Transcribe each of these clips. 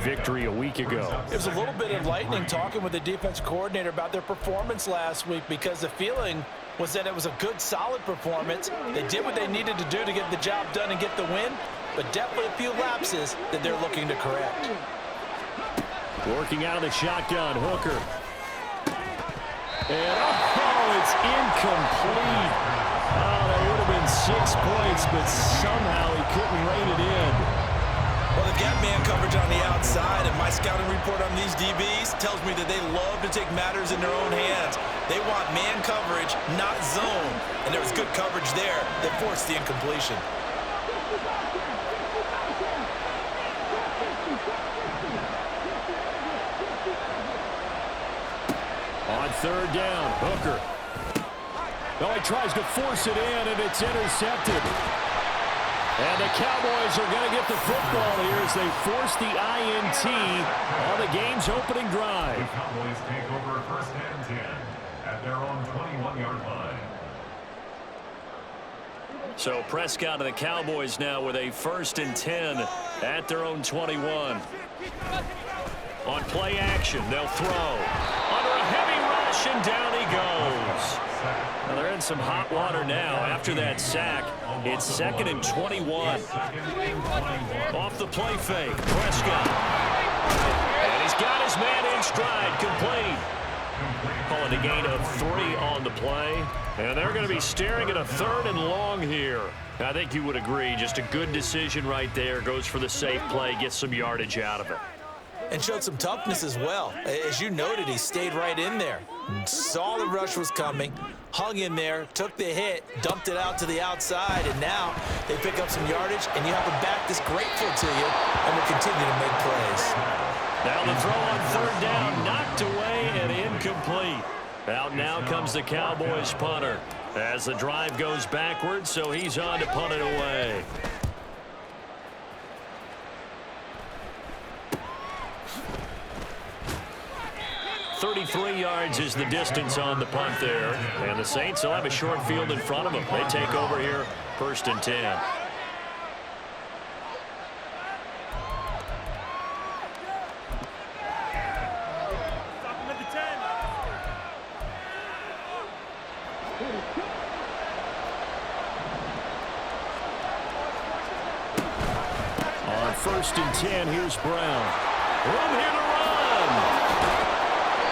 victory a week ago. It was a little bit enlightening talking with the defense coordinator about their performance last week, because the feeling was that it was a good, solid performance. They did what they needed to do to get the job done and get the win, but definitely a few lapses that they're looking to correct. Working out of the shotgun, Hooker. And, oh, it's incomplete. Oh, that would have been 6 points, but somehow he couldn't rein it in. Well, they've got man coverage on the outside, and my scouting report on these DBs tells me that they love to take matters in their own hands. They want man coverage, not zone. And there was good coverage there that forced the incompletion. On third down, Hooker. Oh, he tries to force it in, and it's intercepted. And the Cowboys are going to get the football here as they force the INT on the game's opening drive. The Cowboys take over first and 10 at their own 21-yard line. So Prescott and the Cowboys now with a first and 10 at their own 21. On play action, they'll throw. Under a heavy rush, and down he goes. Well, they're in some hot water now after that sack. It's 2nd and 21. Off the play fake, Prescott. And he's got his man in stride, complete. Calling a gain of 3 on the play. And they're going to be staring at a 3rd and long here. I think you would agree, just a good decision right there. Goes for the safe play, gets some yardage out of it. And showed some toughness as well. As you noted, he stayed right in there. Saw the rush was coming, hung in there, took the hit, dumped it out to the outside, and now they pick up some yardage, and you have a back that's grateful to you and will continue to make plays. Now the throw on third down, knocked away and incomplete. Out now comes the Cowboys punter as the drive goes backwards, so he's on to punt it away. .33 yards is the distance on the punt there. And the Saints will have a short field in front of them. They take over here, 1st and 10. On 1st and 10, here's Brown. Room here to run.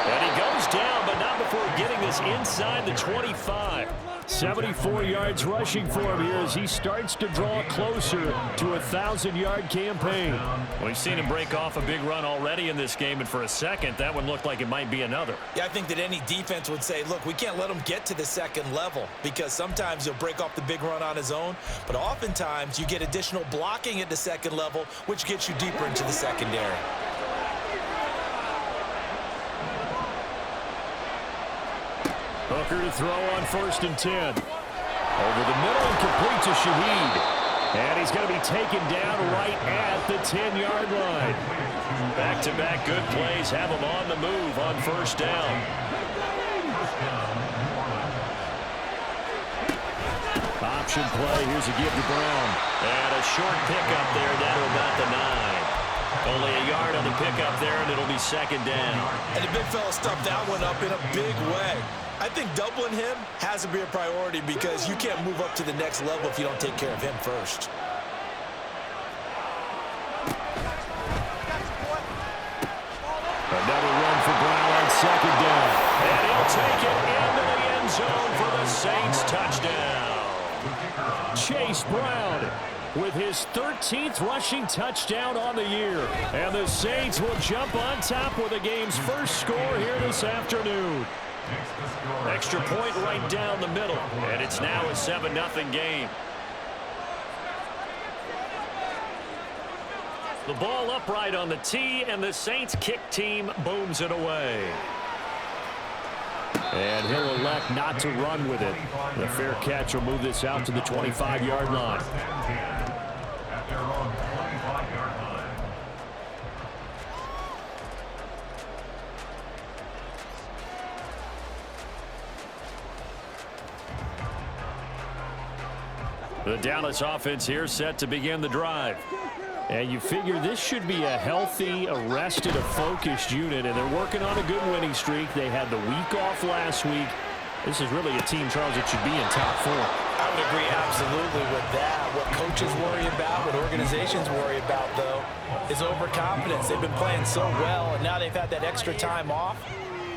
And he goes down, but not before getting this inside the 25. 74 yards rushing for him here as he starts to draw closer to a 1,000-yard campaign. We've seen him break off a big run already in this game, and for a second, that one looked like it might be another. Yeah, I think that any defense would say, look, we can't let him get to the 2nd level, because sometimes he'll break off the big run on his own, but oftentimes you get additional blocking at the 2nd level, which gets you deeper into the secondary. Hooker to throw on 1st and 10. Over the middle and complete to Shaheed. And he's going to be taken down right at the 10-yard line. Back-to-back good plays have him on the move on 1st down. Option play. Here's a give to Brown. And a short pickup there down to about the 9. Only a yard on the pickup there, and it'll be 2nd down. And the big fella stuffed that one up in a big way. I think doubling him has to be a priority, because you can't move up to the next level if you don't take care of him first. Another run for Brown on 2nd down. And he'll take it into the end zone for the Saints touchdown. Chase Brown with his 13th rushing touchdown on the year. And the Saints will jump on top with the game's first score here this afternoon. Extra point right down the middle, and it's now a 7-0 game. The ball upright on the tee, and the Saints kick team booms it away. And he'll elect not to run with it. The fair catch will move this out to the 25-yard line. At their own 25-yard line. The Dallas offense here set to begin the drive. And you figure this should be a healthy, a rested, a focused unit, and they're working on a good winning streak. They had the week off last week. This is really a team, Charles, that should be in top 4. I would agree absolutely with that. What coaches worry about, what organizations worry about, though, is overconfidence. They've been playing so well, and now they've had that extra time off.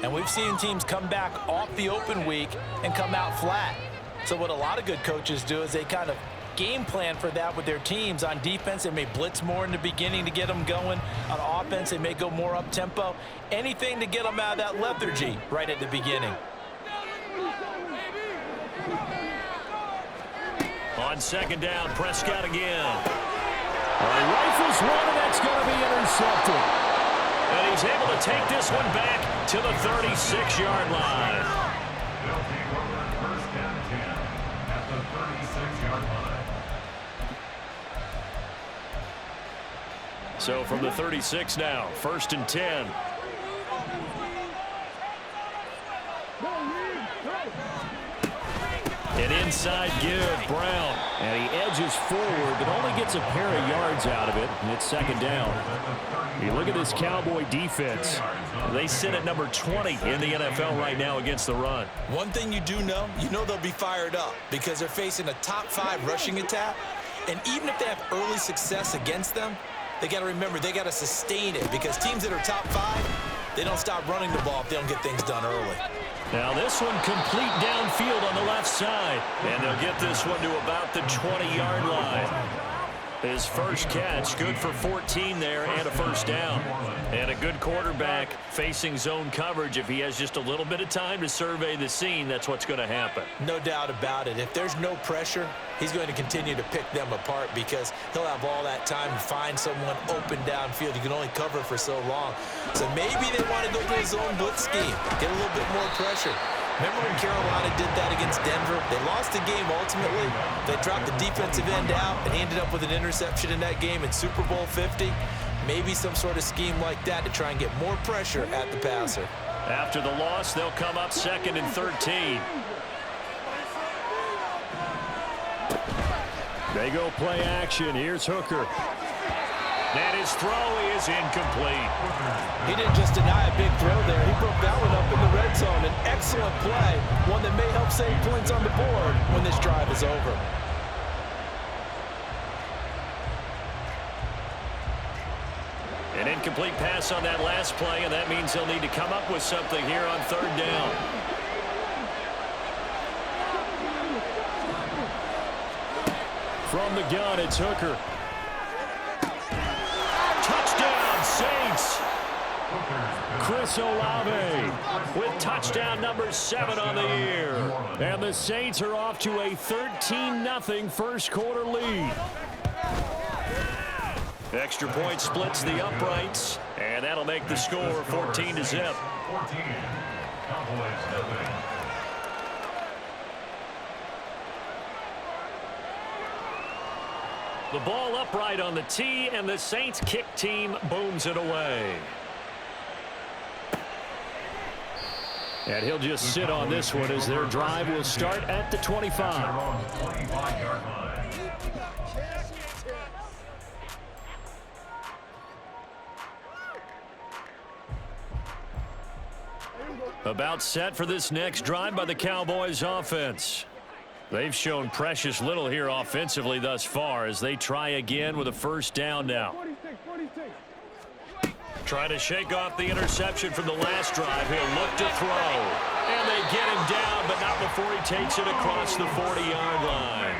And we've seen teams come back off the open week and come out flat. So what a lot of good coaches do is they kind of game plan for that with their teams. On defense, they may blitz more in the beginning to get them going. On offense, they may go more up-tempo. Anything to get them out of that lethargy right at the beginning. On second down, Prescott again. Rifles one, and that's going to be intercepted. And he's able to take this one back to the 36-yard line. They'll take over first and 10 at the 36-yard line. So from the 36 now, first and 10. An inside give, Brown. And he edges forward, but only gets a pair of yards out of it. And it's second down. You look at this Cowboy defense. They sit at number 20 in the NFL right now against the run. One thing you do know, they'll be fired up because they're facing a top 5 rushing attack. And even if they have early success against them, they got to remember they got to sustain it because teams that are top 5, they don't stop running the ball if they don't get things done early. Now this one complete downfield on the left side. And they'll get this one to about the 20-yard line. His first catch, good for 14 there and a first down. And a good quarterback facing zone coverage. If he has just a little bit of time to survey the scene, that's what's going to happen. No doubt about it. If there's no pressure, he's going to continue to pick them apart because he'll have all that time to find someone open downfield. You can only cover for so long. So maybe they want to go to a zone blitz scheme, get a little bit more pressure. Remember when Carolina did that against Denver? They lost the game ultimately. They dropped the defensive end out and ended up with an interception in that game in Super Bowl 50. Maybe some sort of scheme like that to try and get more pressure at the passer. After the loss, they'll come up second and 13. They go play action. Here's Hooker. And his throw is incomplete. He didn't just deny a big throw there. He broke that one up in the red zone. An excellent play, one that may help save points on the board when this drive is over. An incomplete pass on that last play, and that means they'll need to come up with something here on third down. From the gun, it's Hooker. Touchdown, Saints. Chris Olave with touchdown number 7 on the year. And the Saints are off to a 13-0 first quarter lead. Extra point splits the uprights, and that'll make the score 14-0. 14. Cowboys nothing. The ball upright on the tee, and the Saints kick team booms it away. And he'll just sit on this one as their drive will start at the 25. 25-yard line. About set for this next drive by the Cowboys offense. They've shown precious little here offensively thus far as they try again with a first down now. Trying to shake off the interception from the last drive. He'll look to throw. And they get him down, but not before he takes it across the 40-yard line.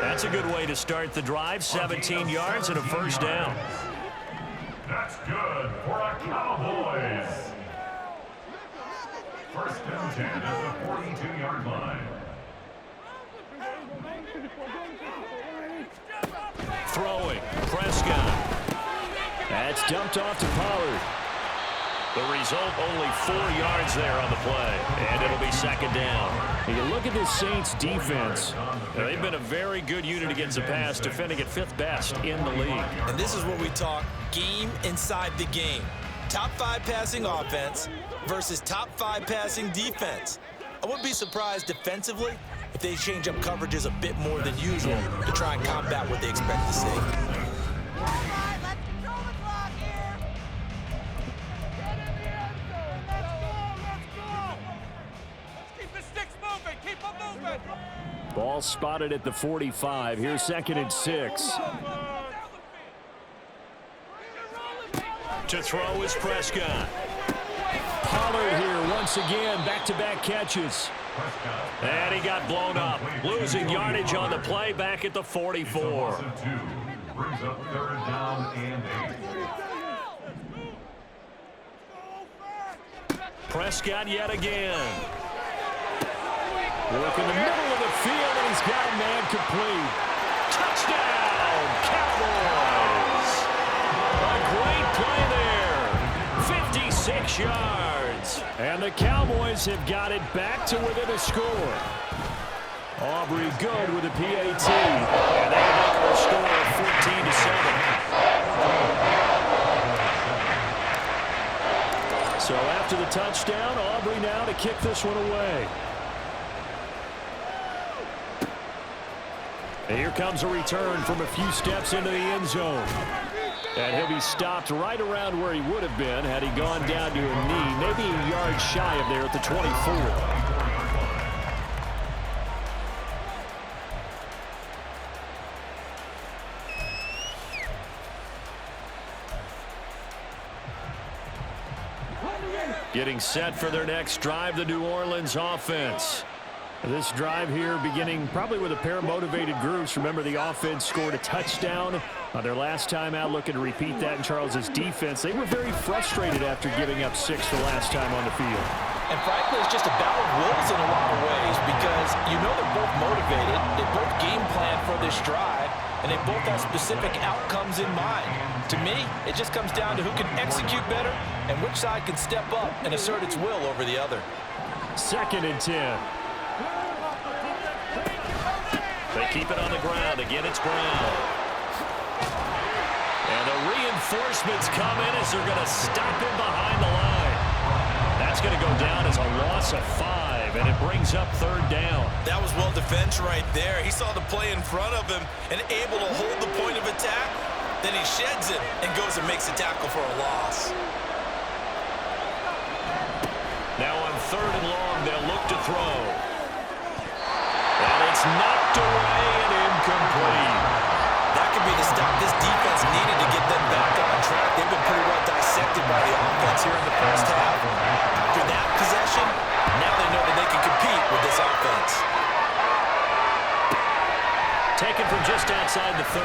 That's a good way to start the drive. 17 yards and a first down. That's good for a Cowboys. First and 10 at the 42-yard line. Throwing, Prescott. That's dumped off to Pollard. The result, only 4 yards there on the play, and it'll be second down. You look at this Saints defense. They've been a very good unit against the pass, defending at 5th best in the league. And this is where we talk game inside the game. Top 5 passing offense versus top 5 passing defense. I wouldn't be surprised defensively if they change up coverages a bit more than usual to try and combat what they expect to see. Ball spotted at the 45. Here's 2nd and 6. To throw is Prescott. Pollard here once again. Back-to-back catches. And he got blown up. Losing yardage on the play back at the 44. Brings up 3rd down and 8. Prescott yet again. Work in the middle of the field, and he's got a man complete. Touchdown, Cowboys! A great play there. 56 yards. And the Cowboys have got it back to within a score. Aubrey good with a PAT. And they make our score 14-7. So after the touchdown, Aubrey now to kick this one away. And here comes a return from a few steps into the end zone. And he'll be stopped right around where he would have been had he gone down to a knee, maybe a yard shy of there at the 24. Getting set for their next drive, the New Orleans offense. This drive here beginning probably with a pair of motivated groups. Remember, the offense scored a touchdown on their last time out, looking to repeat that in Charles's defense. They were very frustrated after giving up 6 the last time on the field. And frankly, it's just a battle of wills in a lot of ways because you know they're both motivated. They both game plan for this drive, and they both have specific outcomes in mind. To me, it just comes down to who can execute better and which side can step up and assert its will over the other. 2nd and 10. They keep it on the ground. Again, it's Brown. And the reinforcements come in as they're going to stop him behind the line. That's going to go down as a loss of 5, and it brings up 3rd down. That was well defense right there. He saw the play in front of him and able to hold the point of attack. Then he sheds it and goes and makes a tackle for a loss. Now on 3rd and long, they'll look to throw. And it's knocked away and incomplete. That could be the stop this defense needed to get them back on track. They've been pretty well dissected by the offense here in the first half. After that possession, now they know that they can compete with this offense. Taken from just outside the 30.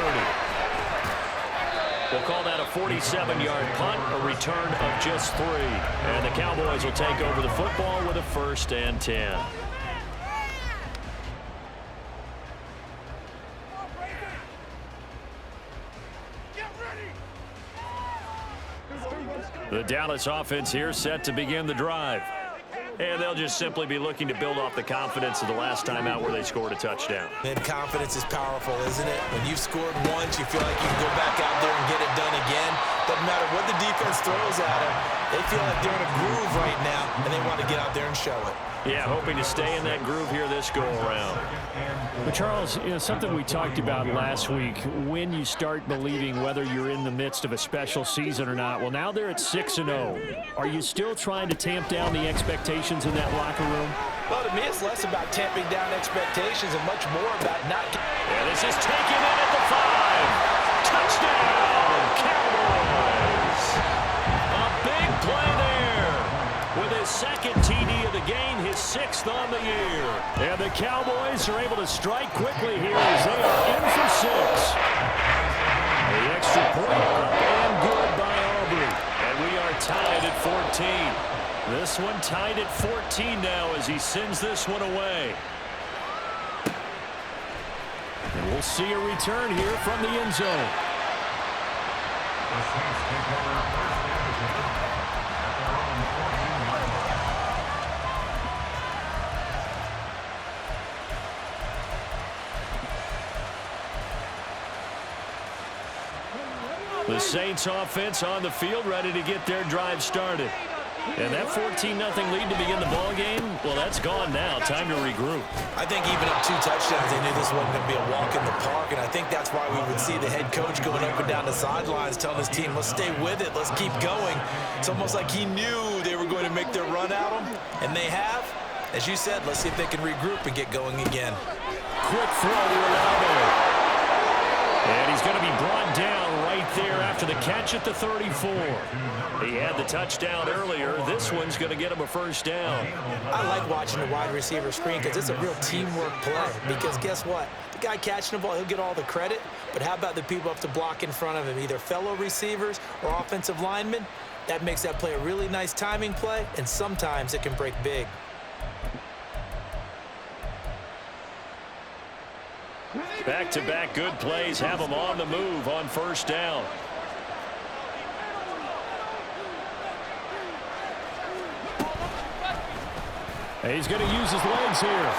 We'll call that a 47-yard punt, a return of just 3. And the Cowboys will take over the football with a 1st and 10. The Dallas offense here set to begin the drive. And they'll just simply be looking to build off the confidence of the last time out where they scored a touchdown. And confidence is powerful, isn't it? When you've scored once, you feel like you can go back out there and get it done again. Doesn't matter what the defense throws at them. They feel like they're in a groove right now, and they want to get out there and show it. Yeah, hoping to stay in that groove here this go-around. But Charles, something we talked about last week, when you start believing whether you're in the midst of a special season or not. Well, now they're at 6-0. Are you still trying to tamp down the expectations in that locker room? Well, to me, it's less about tamping down expectations and much more about not... Yeah, this is taken in at the 5. Touchdown, Cowboys! A big play there with his 2nd TD of the game, his 6th on the year. And the Cowboys are able to strike quickly here as they are in for 6. The extra point up and good by Aubrey. And we are tied at 14. This one tied at 14 now as he sends this one away. And we'll see a return here from the end zone. The Saints take over 1st and 10 at their own 14-yard line. The Saints offense on the field ready to get their drive started. And that 14-0 lead to begin the ball game, well, that's gone now. Time to regroup. I think even up 2 touchdowns, they knew this wasn't going to be a walk in the park, and I think that's why we would see the head coach going up and down the sidelines telling his team, let's stay with it, let's keep going. It's almost like he knew they were going to make their run at him, and they have. As you said, let's see if they can regroup and get going again. quick throw to allow there. And he's going to be brought down right there after the catch at the 34. He had the touchdown earlier. This one's going to get him a first down. I like watching the wide receiver screen because it's a real teamwork play. Because guess what? The guy catching the ball, he'll get all the credit. But how about the people up to block in front of him, either fellow receivers or offensive linemen? That makes that play a really nice timing play, and sometimes it can break big. Back-to-back good plays have him on the move on first down. He's going to use his legs here.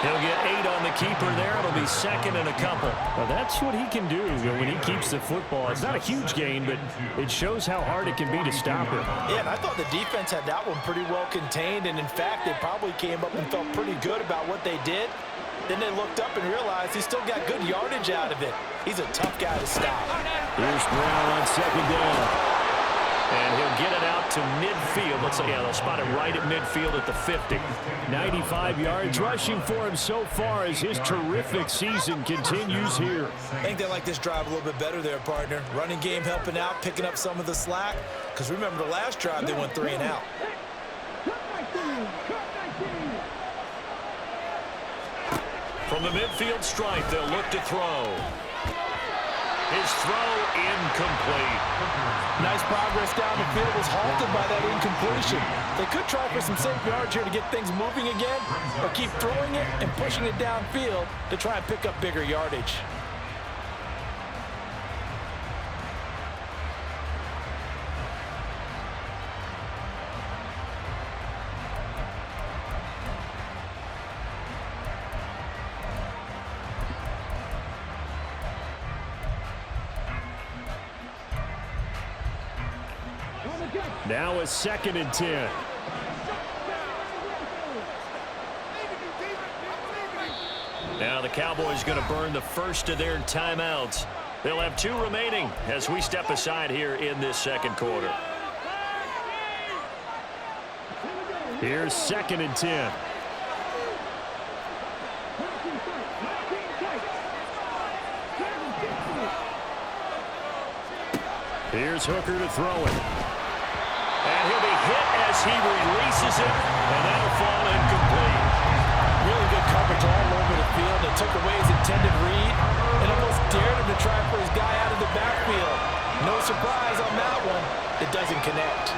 He'll get 8 on the keeper there. It'll be second and a couple. Well, that's what he can do when he keeps the football. It's not a huge gain, but it shows how hard it can be to stop him. Yeah, and I thought the defense had that one pretty well contained, and in fact, they probably came up and felt pretty good about what they did. Then they looked up and realized he still got good yardage out of it. He's a tough guy to stop. Here's Brown on second down. And he'll get it out to midfield. Let's say, yeah, they'll spot it right at midfield at the 50. 95 yards rushing for him so far as his terrific season continues here. I think they like this drive a little bit better there, partner. Running game helping out, picking up some of the slack. Because remember the last drive, they went 3 and out. From the midfield stripe, they'll look to throw. His throw incomplete. Nice progress down the field was halted by that incompletion. They could try for some safe yards here to get things moving again, or keep throwing it and pushing it downfield to try and pick up bigger yardage. Now a 2nd and 10. Now the Cowboys going to burn the first of their timeouts. They'll have 2 remaining as we step aside here in this second quarter. Here's 2nd and 10. Here's Hooker to throw it. And he'll be hit as he releases it, and that'll fall incomplete. Really good coverage all over the field. It took away his intended read and almost dared him to try for his guy out of the backfield. No surprise on that one. It doesn't connect.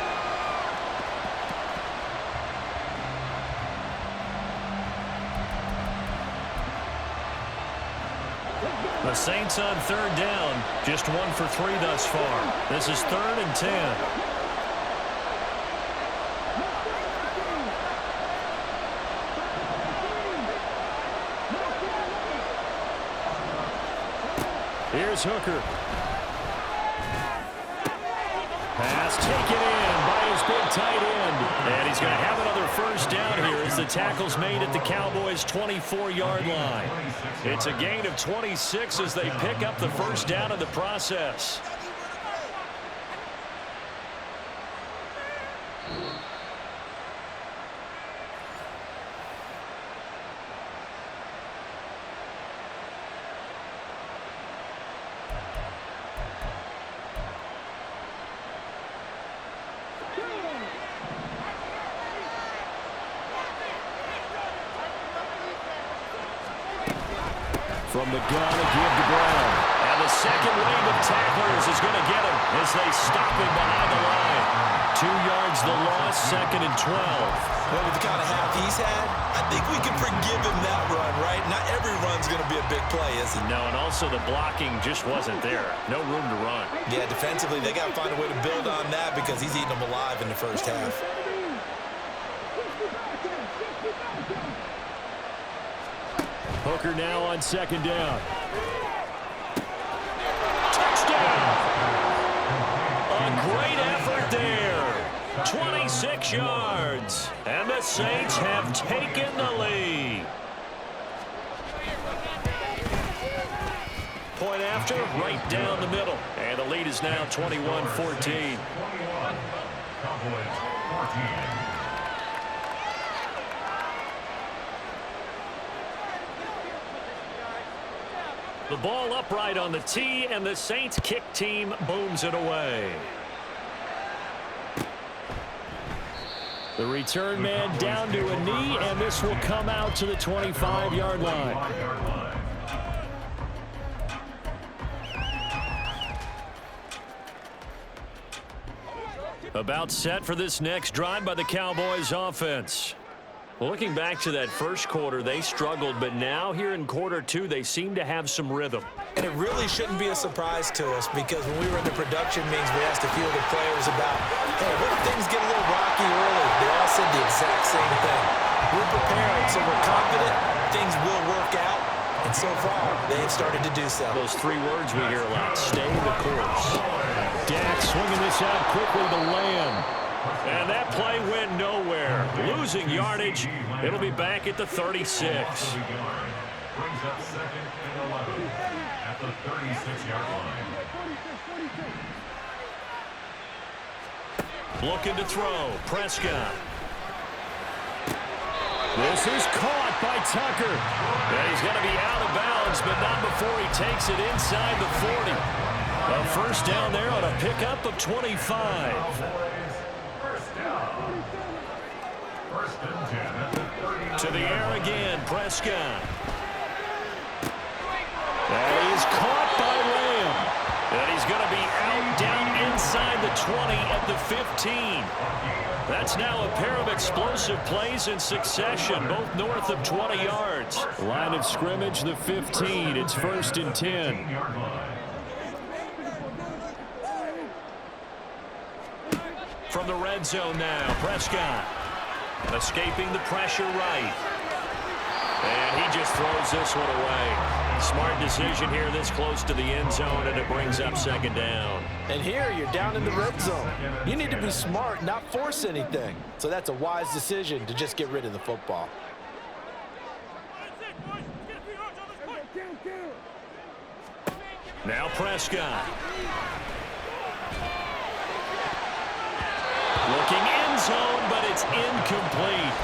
The Saints on 3rd down, just 1 for 3 thus far. This is 3rd and 10. Here's Hooker. Pass taken in by his big tight end. And he's going to have another first down here as the tackle's made at the Cowboys' 24-yard line. It's a gain of 26 as they pick up the first down in the process. From the gun, a give to Brown. And the second wave of tacklers is going to get him as they stop him behind the line. 2 yards the loss, 2nd and 12. Well, with the kind of half he's had, I think we can forgive him that run, right? Not every run's going to be a big play, is it? No, and also the blocking just wasn't there. No room to run. Yeah, defensively, they got to find a way to build on that because he's eating them alive in the first half. Hooker now on 2nd down. Touchdown! A great effort there. 26 yards. And the Saints have taken the lead. Point after, right down the middle. And the lead is now 21-14. 21, Cowboys 14. The ball upright on the tee, and the Saints kick team booms it away. The return man down to a knee, and this will come out to the 25-yard line. About set for this next drive by the Cowboys offense. Well, looking back to that first quarter, they struggled, but now here in quarter two, they seem to have some rhythm. And it really shouldn't be a surprise to us because when we were in the production meetings, we asked a few of the players about, hey, what if things get a little rocky early? They all said the exact same thing. We're prepared, so we're confident things will work out. And so far, they've started to do so. Those three words we hear a lot, stay the course. Dak swinging this out quickly to Lamb. And that play went nowhere. Losing yardage. It'll be back at the 36. Brings up second and 11 at the 36-yard line. Looking to throw. Prescott. This is caught by Tucker. And he's going to be out of bounds, but not before he takes it inside the 40. A first down there on a pickup of 25. To the air again, Prescott. That is caught by Lamb. And he's going to be out down inside the 20 at the 15. That's now a pair of explosive plays in succession, both north of 20 yards. Line of scrimmage, the 15. It's 1st and 10. From the red zone now, Prescott. Escaping the pressure right. And he just throws this one away. Smart decision here this close to the end zone, and it brings up second down. And here you're down in the red zone. You need to be smart, not force anything. So that's a wise decision to just get rid of the football. Now Prescott. Looking end zone, but it's incomplete.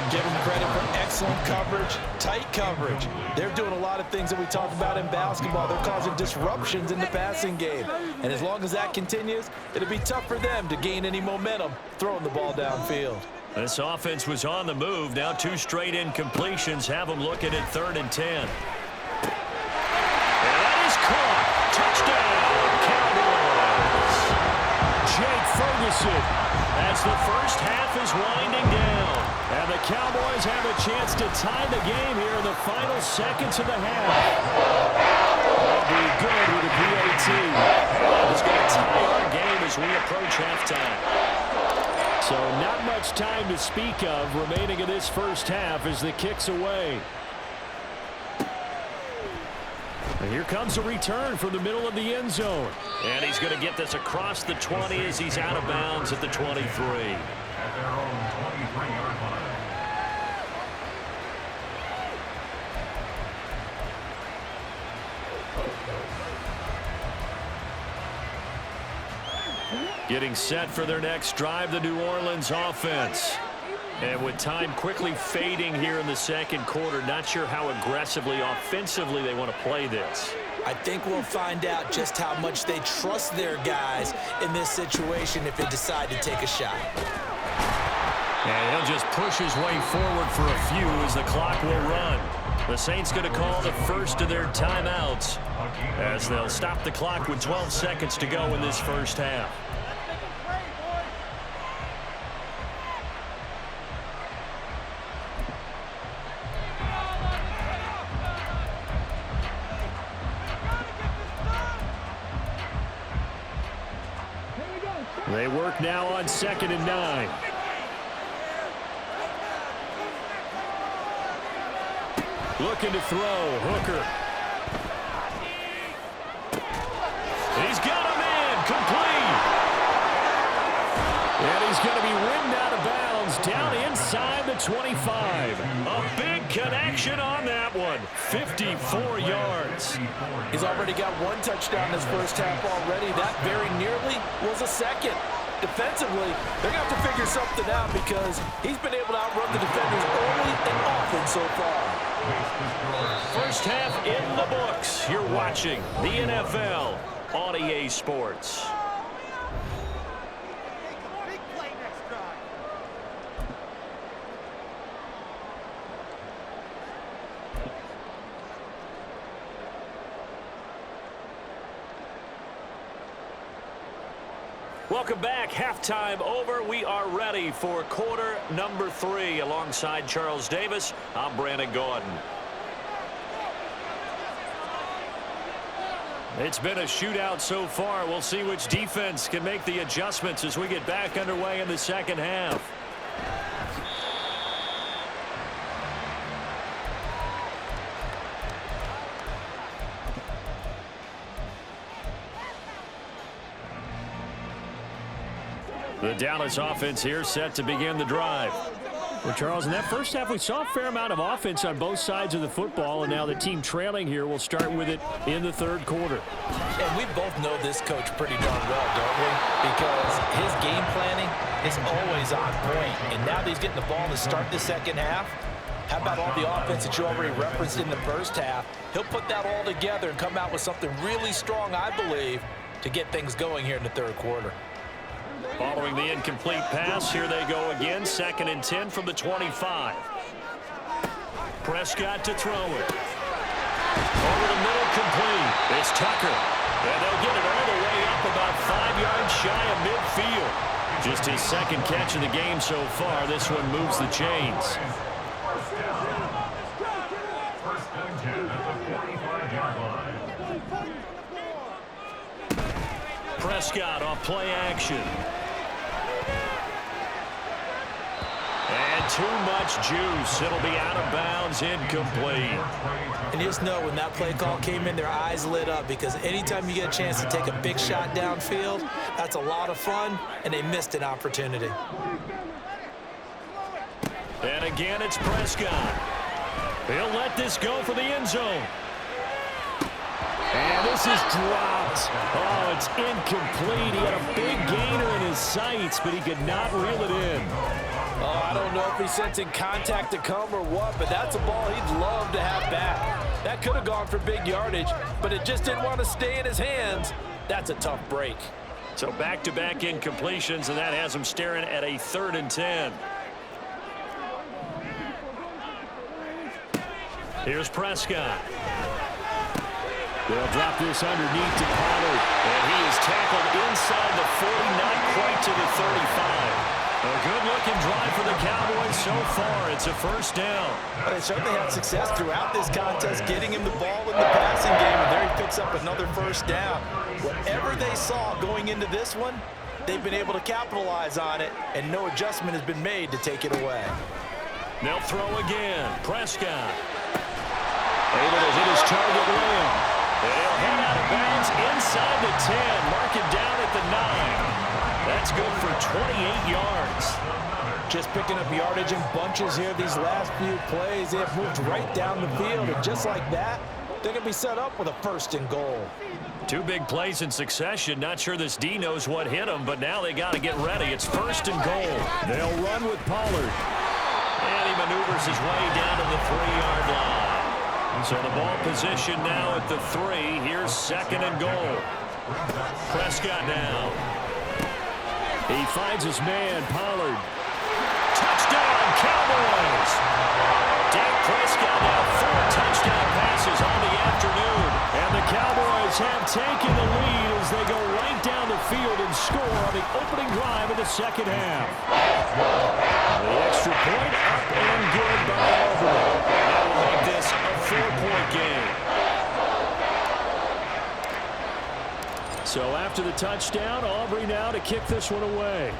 Give them credit for excellent coverage, tight coverage. They're doing a lot of things that we talk about in basketball. They're causing disruptions in the passing game. And as long as that continues, it'll be tough for them to gain any momentum throwing the ball downfield. This offense was on the move. Now 2 straight incompletions have them looking at 3rd and 10. And that is caught. Touchdown, Cowboys. Jake Ferguson. As the first half is winding down. And the Cowboys have a chance to tie the game here in the final seconds of the half. That'll be good with a PAT. It's going to tie our game as we approach halftime. So not much time to speak of remaining in this first half as the kick's away. And here comes a return from the middle of the end zone. And he's going to get this across the 20 as he's out of bounds at the 23. At their own 23-yard line. Getting set for their next drive, the New Orleans offense. And with time quickly fading here in the second quarter, not sure how aggressively, offensively they want to play this. I think we'll find out just how much they trust their guys in this situation if they decide to take a shot. And he'll just push his way forward for a few as the clock will run. The Saints going to call the first of their timeouts as they'll stop the clock with 12 seconds to go in this first half. They work now on 2nd and 9. Looking to throw. Hooker. He's got a man complete. And he's going to be ridden out of bounds down inside the 25. A big connection on that one. 54 yards. He's already got 1 touchdown this first half already. That very nearly was a second. Defensively, they're going to have to figure something out because he's been able to outrun the defenders early and often so far. makes the score. First half in the books. You're watching the NFL on EA Sports. Welcome back. Halftime over. We are ready for quarter number 3. Alongside Charles Davis, I'm Brandon Gordon. It's been a shootout so far. We'll see which defense can make the adjustments as we get back underway in the second half. The Dallas offense here set to begin the drive. Well, Charles, in that first half, we saw a fair amount of offense on both sides of the football, and now the team trailing here will start with it in the third quarter. And we both know this coach pretty darn well, don't we? Because his game planning is always on point. And now that he's getting the ball to start the second half, how about all the offense that you already referenced in the first half? He'll put that all together and come out with something really strong, I believe, to get things going here in the third quarter. Following the incomplete pass, here they go again. 2nd and 10 from the 25. Prescott to throw it. Over the middle, complete. It's Tucker. And they'll get it all the way up about 5 yards shy of midfield. Just his second catch of the game so far. This one moves the chains. First and 10 at the 45-yard line. Prescott off play action. And too much juice. It'll be out of bounds, incomplete. And you just know when that play call came in, their eyes lit up, because anytime you get a chance to take a big shot downfield, that's a lot of fun, and they missed an opportunity. And again, it's Prescott. He'll let this go for the end zone. And this is dropped. Oh, it's incomplete. He had a big gainer in his sights, but he could not reel it in. Oh, I don't know if he's sensing contact to come or what, but that's a ball he'd love to have back. That could have gone for big yardage, but it just didn't want to stay in his hands. That's a tough break. So back-to-back incompletions, and that has him staring at a 3rd and 10. Here's Prescott. They'll drop this underneath to Pollard. And he is tackled inside the 40, not quite to the 35. A good-looking drive for the Cowboys so far. It's a first down. But they certainly had success throughout this contest, getting him the ball in the passing game, and there he picks up another first down. Whatever they saw going into this one, they've been able to capitalize on it, and no adjustment has been made to take it away. They'll throw again. Prescott. Able to hit his target limb. And he'll head out of bounds inside the 10. Mark it down at the 9. That's good for 28 yards. Just picking up yardage in bunches here these last few plays. They have moved right down the field, and just like that, they're going to be set up with a 1st and goal. 2 big plays in succession. Not sure this D knows what hit him, but now they got to get ready. It's 1st and goal. They'll run with Pollard. And he maneuvers his way down to the 3-yard line. So the ball position now at the 3. Here's 2nd and goal. Prescott now. He finds his man, Pollard. Touchdown, Cowboys! Dak Prescott now 4 touchdown passes on the afternoon. And the Cowboys have taken the lead as they go right down the field and score on the opening drive of the second half. The extra point up and good by Auburn. That will make this a 4-point game. So after the touchdown, Aubrey now to kick this one away.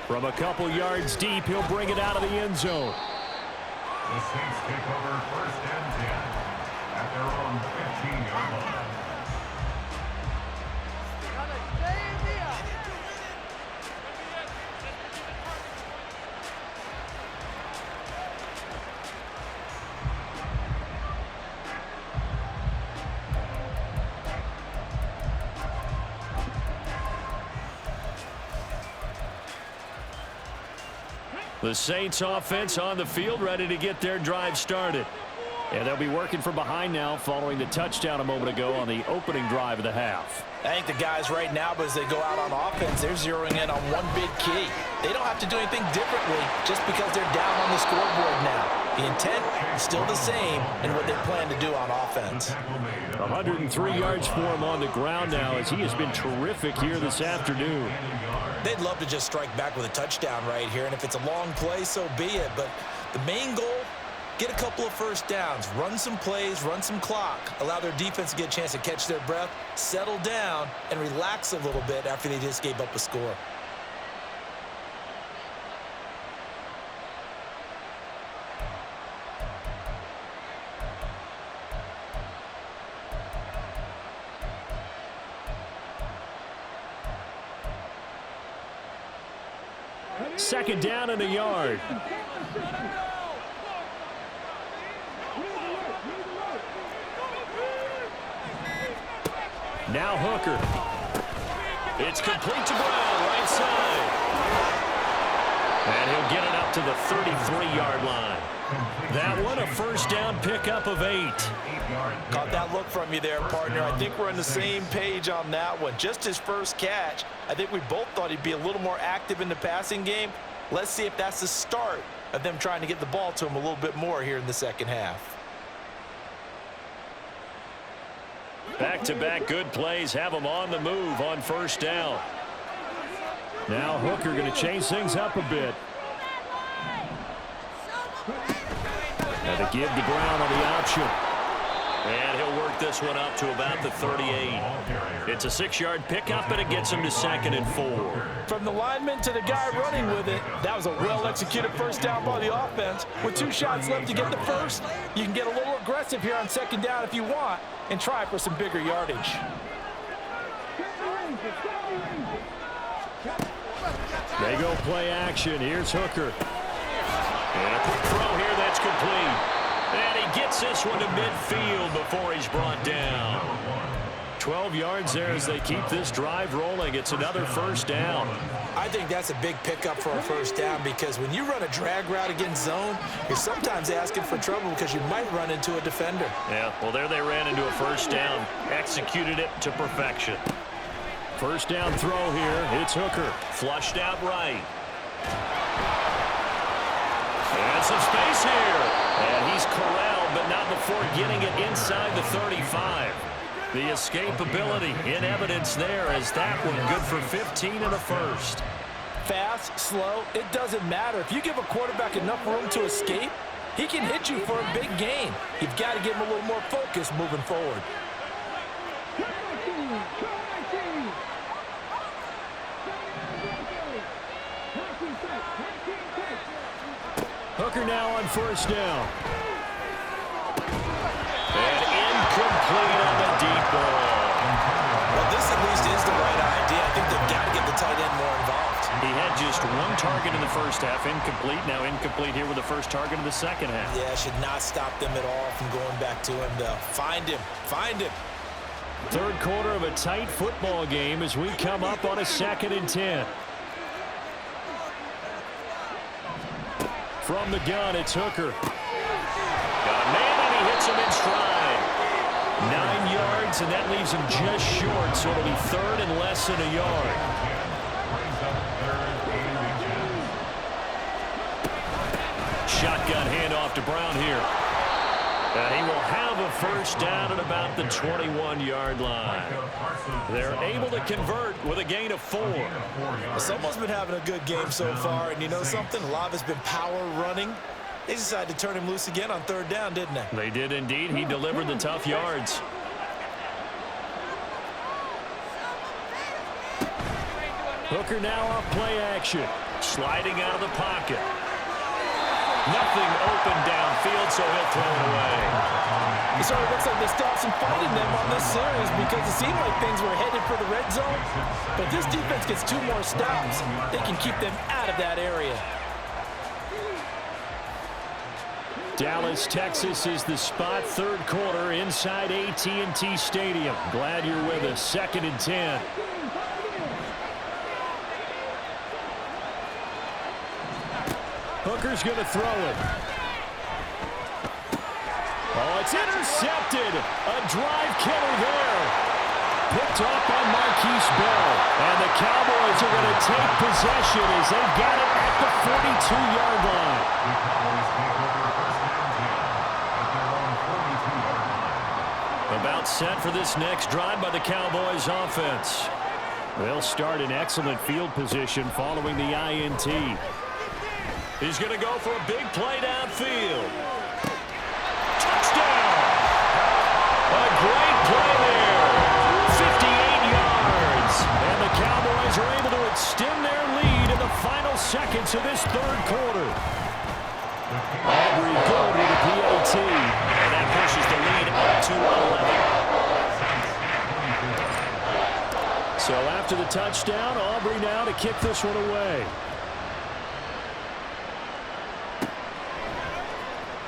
From a couple yards deep, he'll bring it out of the end zone. The Saints take over 1st and 10 at their own 15-yard line. The Saints offense on the field, ready to get their drive started. And they'll be working from behind now following the touchdown a moment ago on the opening drive of the half. I think the guys right now, as they go out on offense, they're zeroing in on one big key. They don't have to do anything differently just because they're down on the scoreboard now. The intent is still the same in what they plan to do on offense. 103 yards for him on the ground now as he has been terrific here this afternoon. They'd love to just strike back with a touchdown right here, and if it's a long play, so be it. But the main goal, get a couple of first downs, run some plays, run some clock, allow their defense to get a chance to catch their breath, settle down, and relax a little bit after they just gave up a score. Second down and a yard. Now Hooker. It's complete to Brown, right side. And he'll get it up to the 33-yard line. That one, a first down pickup of 8. Caught that look from you there, partner. I think we're on the same page on that one. Just his first catch. I think we both thought he'd be a little more active in the passing game. Let's see if that's the start of them trying to get the ball to him a little bit more here in the second half. Back-to-back good plays have them on the move on first down. Now Hooker going to change things up a bit. Now they give to Brown on the option. And he'll work this one up to about the 38. It's a 6-yard pickup, and it gets him to 2nd and 4. From the lineman to the guy running with it, that was a well-executed first down by the offense. With 2 shots left to get the first, you can get a little aggressive here on second down if you want and try for some bigger yardage. They go play action. Here's Hooker. And a quick throw here that's complete. And he gets this one to midfield before he's brought down. 12 yards there as they keep this drive rolling. It's another first down. I think that's a big pickup for a first down because when you run a drag route against zone, you're sometimes asking for trouble because you might run into a defender. Yeah, well, there they ran into a first down. Executed it to perfection. First down throw here. It's Hooker. Flushed out right. And some space here. And he's corralled, but not before getting it inside the 35. The escapability in evidence there as that one good for 15 and a first. Fast, slow, it doesn't matter. If you give a quarterback enough room to escape, he can hit you for a big gain. You've got to give him a little more focus moving forward. Hooker now on first down. And incomplete on the deep ball. Well, this at least is the right idea. I think they've got to get the tight end more involved. He had just 1 target in the first half, incomplete. Now incomplete here with the first target in the second half. Yeah, should not stop them at all from going back to him, though. Find him. Find him. Third quarter of a tight football game as we come up on a 2nd and 10. From the gun, it's Hooker. Got a man, and he hits him in stride. 9 yards, and that leaves him just short, so it'll be 3rd and less than a yard. Shotgun handoff to Brown here. And he will have a first down at about the 21-yard line. They're able to convert with a gain of 4. Someone's been having a good game so far, and you know something? A lot has been power running. They decided to turn him loose again on 3rd down, didn't they? They did indeed. He delivered the tough yards. Hooker now off play action. Sliding out of the pocket. Nothing open downfield, so he'll throw it away. It sort of looks like they stopped some fighting them on this series because it seemed like things were headed for the red zone. But this defense gets 2 more stops. They can keep them out of that area. Dallas, Texas is the spot. 3rd quarter inside AT&T Stadium. Glad you're with us. 2nd and 10. Hooker's going to throw it. Oh, it's intercepted. A drive killer there. Picked off by Marquise Bell. And the Cowboys are going to take possession as they've got it at the 42-yard line. The Cowboys take over first down 10 at their own 42-yard line. About set for this next drive by the Cowboys offense. They'll start in excellent field position following the INT. He's going to go for a big play downfield. Touchdown! A great play there. 58 yards. And the Cowboys are able to extend their lead in the final seconds of this third quarter. Aubrey good with a PAT. And that pushes the lead up to 11. So after the touchdown, Aubrey now to kick this one away.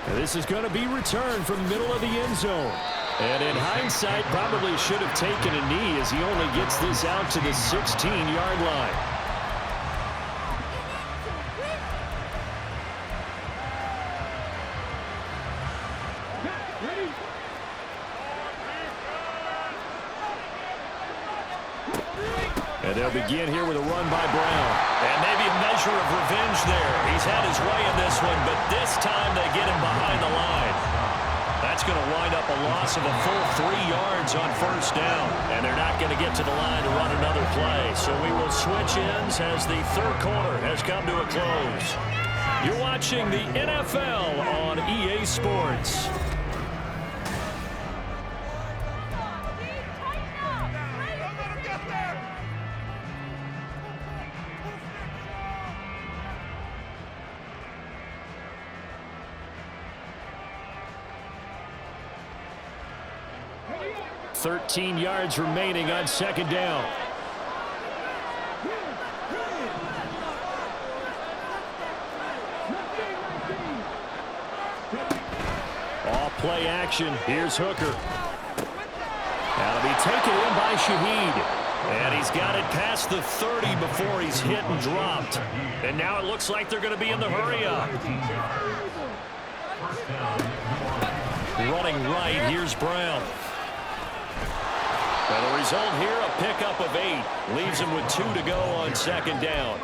And this is going to be returned from the middle of the end zone. And in hindsight, probably should have taken a knee as he only gets this out to the 16-yard line. And they'll begin here with a run by Brown. And maybe a measure of revenge there. He's had his way in this one, but this time they get him behind the line. That's going to wind up a loss of a full 3 yards on first down. And they're not going to get to the line to run another play. So we will switch ends as the third quarter has come to a close. You're watching the NFL on EA Sports. .13 yards remaining on second down. Off play action. Here's Hooker. That'll be taken in by Shaheed. And he's got it past the 30 before he's hit and dropped. And now it looks like they're going to be in the hurry up. Running right, here's Brown. And the result here, a pickup of 8. Leaves him with 2 to go on second down.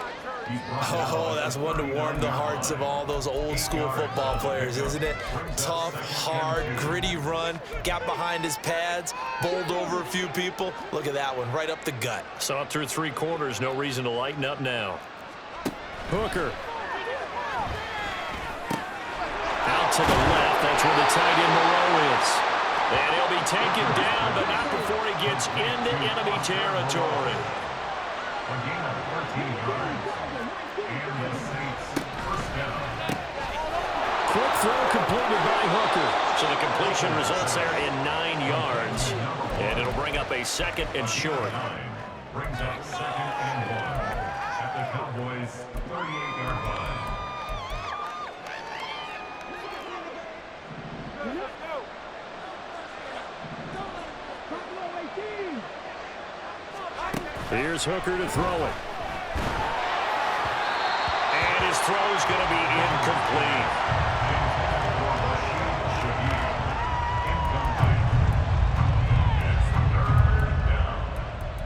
Oh, that's one to warm the hearts of all those old school football players, isn't it? Tough, hard, gritty run, got behind his pads, bowled over a few people. Look at that one, right up the gut. Saw it through 3 quarters, no reason to lighten up now. Hooker. Out to the left, that's where the tight end Moreau is. And he'll be taken down, but not before he gets into enemy territory. A gain of 14 yards. And the Saints first down. Quick throw completed by Hooker. So the completion results there in 9 yards. And it'll bring up a second and short. Brings up second and 1 at the Cowboys' 38-yard line. Here's Hooker to throw it. And his throw is going to be incomplete. It's third down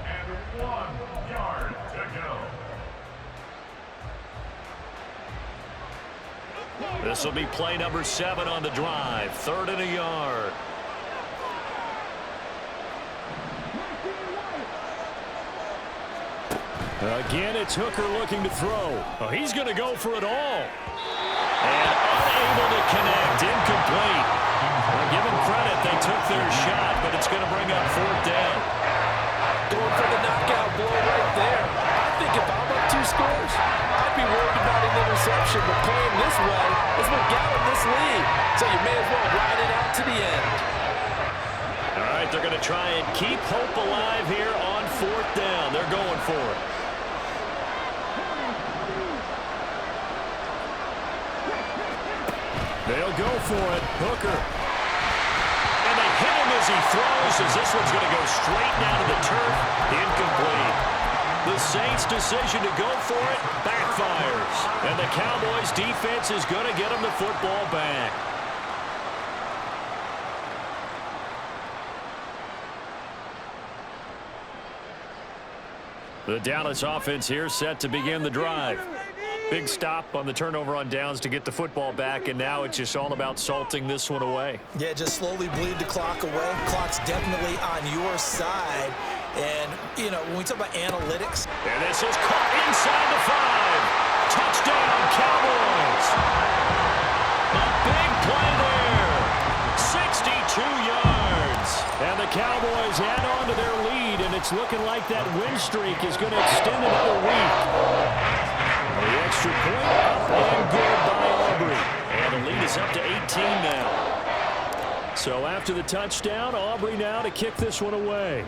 and 1 yard to go. This will be play number 7 on the drive. 3rd and a yard. Again, it's Hooker looking to throw. Oh, he's going to go for it all. And unable to connect. Incomplete. Well, give them credit. They took their shot, but it's going to bring up 4th down. Going for the knockout blow right there. I think if I'm up 2 scores, I'd be worried about an interception, but playing this way is what got him this lead. So you may as well ride it out to the end. All right, they're going to try and keep hope alive here on 4th down. They're going for it. They'll go for it. Hooker. And they hit him as he throws, as this one's going to go straight down to the turf. Incomplete. The The Saints' decision to go for it backfires. And the Cowboys' defense is going to get them the football back. The Dallas offense here set to begin the drive. Big stop on the turnover on downs to get the football back, and now it's just all about salting this one away. Yeah, just slowly bleed the clock away. Clock's definitely on your side. And, you know, when we talk about analytics. And this is caught inside the 5. Touchdown, Cowboys. A big play there. 62 yards. And the Cowboys add on to their lead, and it's looking like that win streak is going to extend another week. The extra point up and good by Aubrey. And the lead is up to 18 now. So after the touchdown, Aubrey now to kick this one away.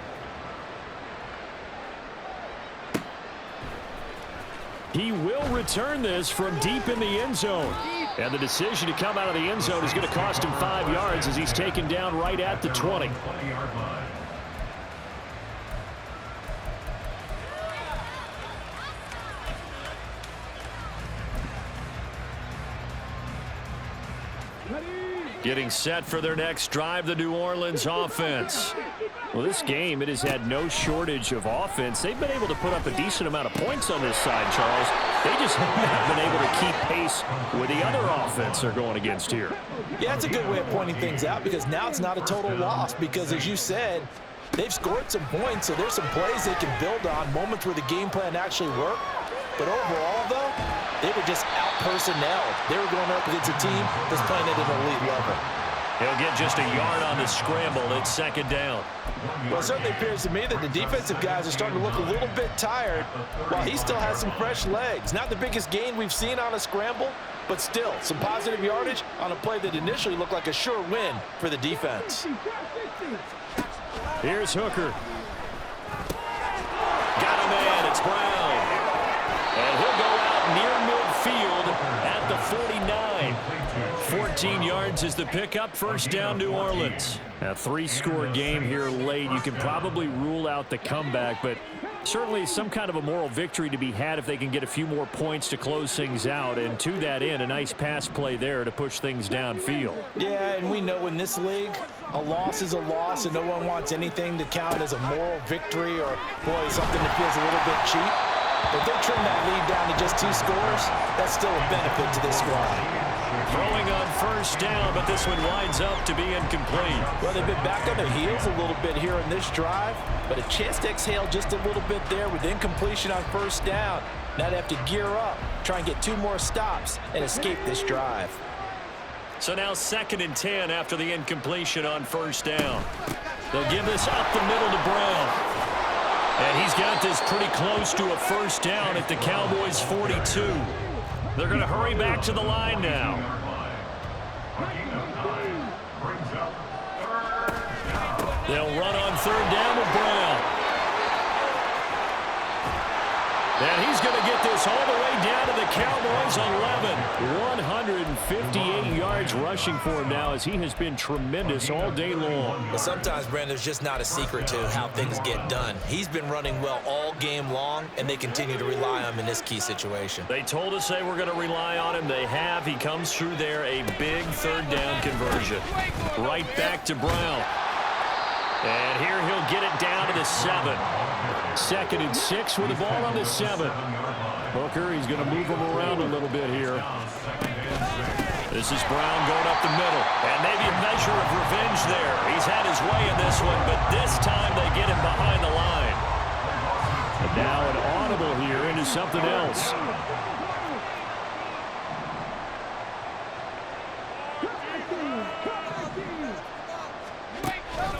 He will return this from deep in the end zone. And the decision to come out of the end zone is going to cost him 5 yards as he's taken down right at the 20. Getting set for their next drive, the New Orleans offense. Well, this game, it has had no shortage of offense. They've been able to put up a decent amount of points on this side, Charles. They just haven't been able to keep pace with the other offense they're going against here. Yeah, that's a good way of pointing things out because now it's not a total loss because, as you said, they've scored some points, so there's some plays they can build on, moments where the game plan actually worked. But overall, though, they were just out-personnelled. They were going up against a team that's playing at an elite level. He'll get just a yard on the scramble. It's second down. Well, it certainly appears to me that the defensive guys are starting to look a little bit tired while he still has some fresh legs. Not the biggest gain we've seen on a scramble, but still some positive yardage on a play that initially looked like a sure win for the defense. Here's Hooker. Got a man. It's Brown. And he'll go out near midfield at the 49. 14 yards is the pickup. First down, New Orleans. A 3-score game here late. You can probably rule out the comeback, but certainly some kind of a moral victory to be had if they can get a few more points to close things out. And to that end, a nice pass play there to push things downfield. Yeah, and we know in this league, a loss is a loss, and no one wants anything to count as a moral victory or, boy, something that feels a little bit cheap. But if they trim that lead down to just 2 scores, that's still a benefit to this squad. Throwing on first down, but this one winds up to be incomplete. Well, they've been back on their heels a little bit here in this drive, but a chance to exhale just a little bit there with incompletion on first down. Now they have to gear up, try and get 2 more stops, and escape this drive. So now 2nd and 10 after the incompletion on first down. They'll give this up the middle to Brown. And he's got this pretty close to a first down at the Cowboys' 42. They're going to hurry back to the line now. They'll run on 3rd down with Brown. And he's going to get this all the way down to the Cowboys' 11. 158 yards rushing for him now as he has been tremendous all day long. But sometimes, Brandon, there's just not a secret to how things get done. He's been running well all game long, and they continue to rely on him in this key situation. They told us they were going to rely on him. They have. He comes through there, a big 3rd down conversion. Right back to Brown. And here he'll get it down to the 7. 2nd and 6 with the ball on the 7. Hooker, he's going to move him around a little bit here. This is Brown going up the middle. And maybe a measure of revenge there. He's had his way in this one, but this time they get him behind the line. And now an audible here into something else.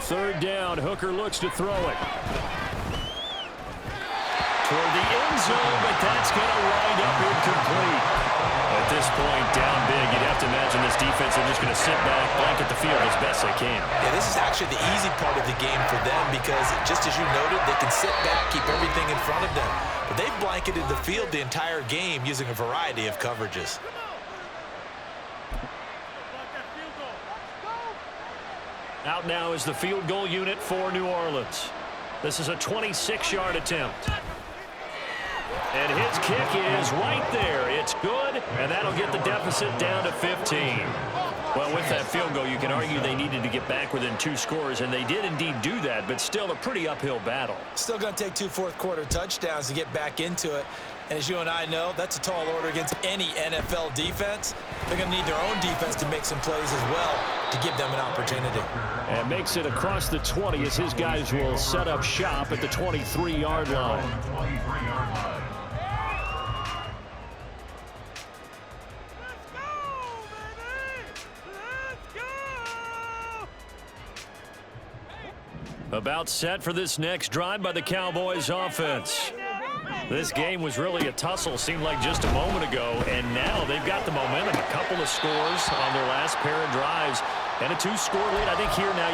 Third down, Hooker looks to throw it. Toward the end zone, but that's going to wind up incomplete. At this point, down big, you'd have to imagine this defense are just going to sit back, blanket the field as best they can. Yeah, this is actually the easy part of the game for them because, just as you noted, they can sit back, keep everything in front of them. But they've blanketed the field the entire game using a variety of coverages. Out now is the field goal unit for New Orleans. This is a 26-yard attempt. And his kick is right there. It's good, and that'll get the deficit down to 15. Well, with that field goal, you can argue they needed to get back within 2 scores, and they did indeed do that, but still a pretty uphill battle. Still going to take 2 fourth-quarter touchdowns to get back into it. And as you and I know, that's a tall order against any NFL defense. They're going to need their own defense to make some plays as well to give them an opportunity. And makes it across the 20 as his guys will set up shop at the 23-yard line. About set for this next drive by the Cowboys offense. This game was really a tussle, seemed like just a moment ago, and now they've got the momentum. A couple of scores on their last pair of drives, and a 2-score lead. I think here now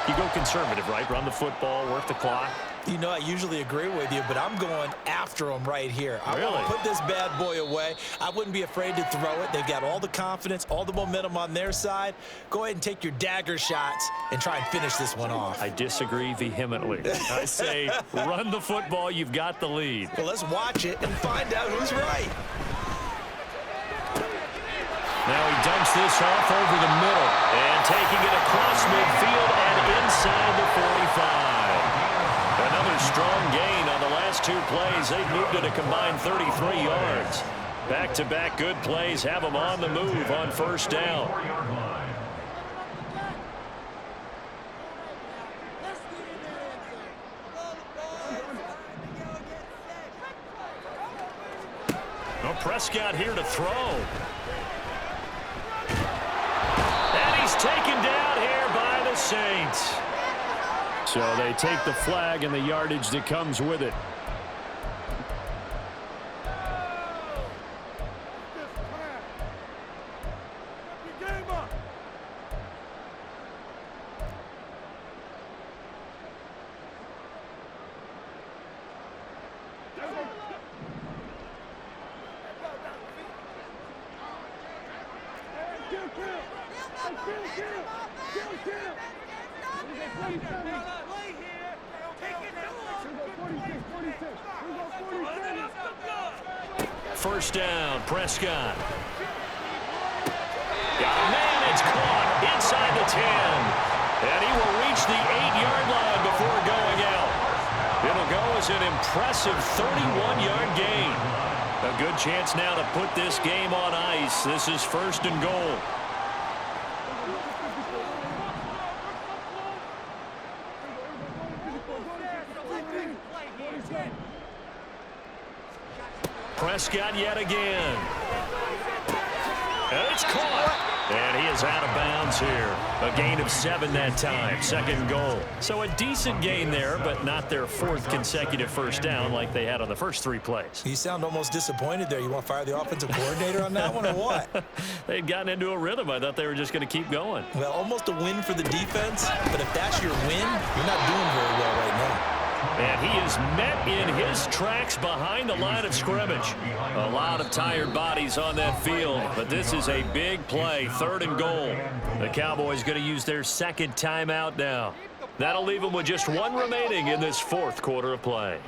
you go conservative, right? Run the football, work the clock. You know, I usually agree with you, but I'm going after them right here. I want to put this bad boy away. I wouldn't be afraid to throw it. They've got all the confidence, all the momentum on their side. Go ahead and take your dagger shots and try and finish this one off. I disagree vehemently. I say run the football. You've got the lead. Well, let's watch it and find out who's right. Now he dumps this off over the middle and taking it across midfield and inside the 45. Another strong gain on the last 2 plays. They've moved it a combined 33 yards. Back-to-back good plays have them on the move on first down. Well, Prescott here to throw. And he's taken down here by the Saints. So they take the flag and the yardage that comes with it. First down, Prescott. Got a man, it's caught inside the 10. And he will reach the 8-yard line before going out. It'll go as an impressive 31-yard gain. A good chance now to put this game on ice. This is first and goal. Prescott yet again. And it's caught. And he is out of bounds here. A gain of 7 that time. Second goal. So a decent gain there, but not their 4th consecutive first down like they had on the first 3 plays. You sound almost disappointed there. You want to fire the offensive coordinator on that one or what? They'd gotten into a rhythm. I thought they were just going to keep going. Well, almost a win for the defense, but if that's your win, you're not doing very well right now. And he is met in his tracks behind the line of scrimmage. A lot of tired bodies on that field, but this is a big play, 3rd and goal. The Cowboys going to use their 2nd timeout now. That'll leave them with just 1 remaining in this 4th quarter of play.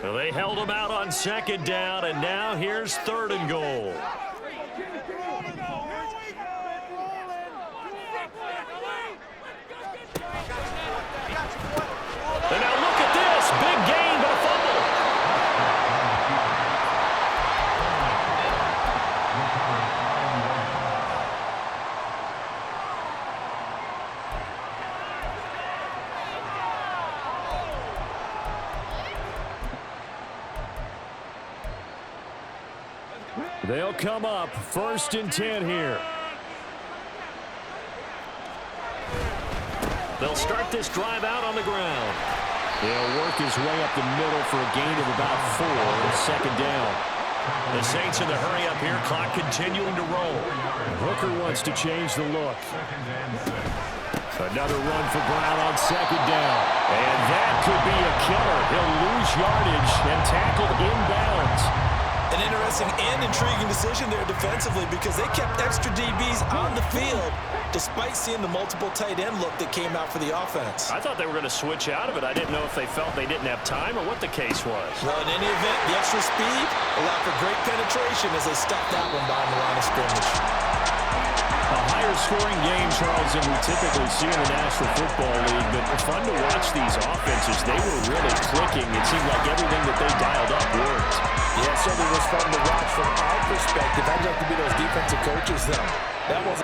Well, they held them out on 2nd down, and now here's 3rd and goal. And now look at this. Big gain, but a fumble. They'll come up 1st and 10 here. They'll start this drive out on the ground. He'll work his way up the middle for a gain of about 4. 2nd down. The Saints in the hurry up here. Clock continuing to roll. Hooker wants to change the look. Another run for Brown on 2nd down. And that could be a killer. He'll lose yardage and tackled inbounds. An interesting and intriguing decision there defensively because they kept extra DBs on the field despite seeing the multiple tight end look that came out for the offense. I thought they were going to switch out of it. I didn't know if they felt they didn't have time or what the case was. Well, in any event, the extra speed allowed for great penetration as they stuffed that one behind the line of scrimmage. A higher scoring game, Charles, than we typically see in the National Football League, but fun to watch these offenses. They were really clicking. It seemed like everything that they dialed up worked. Yeah, it certainly was fun to watch from our perspective. I'd like to be those defensive coaches, though. That was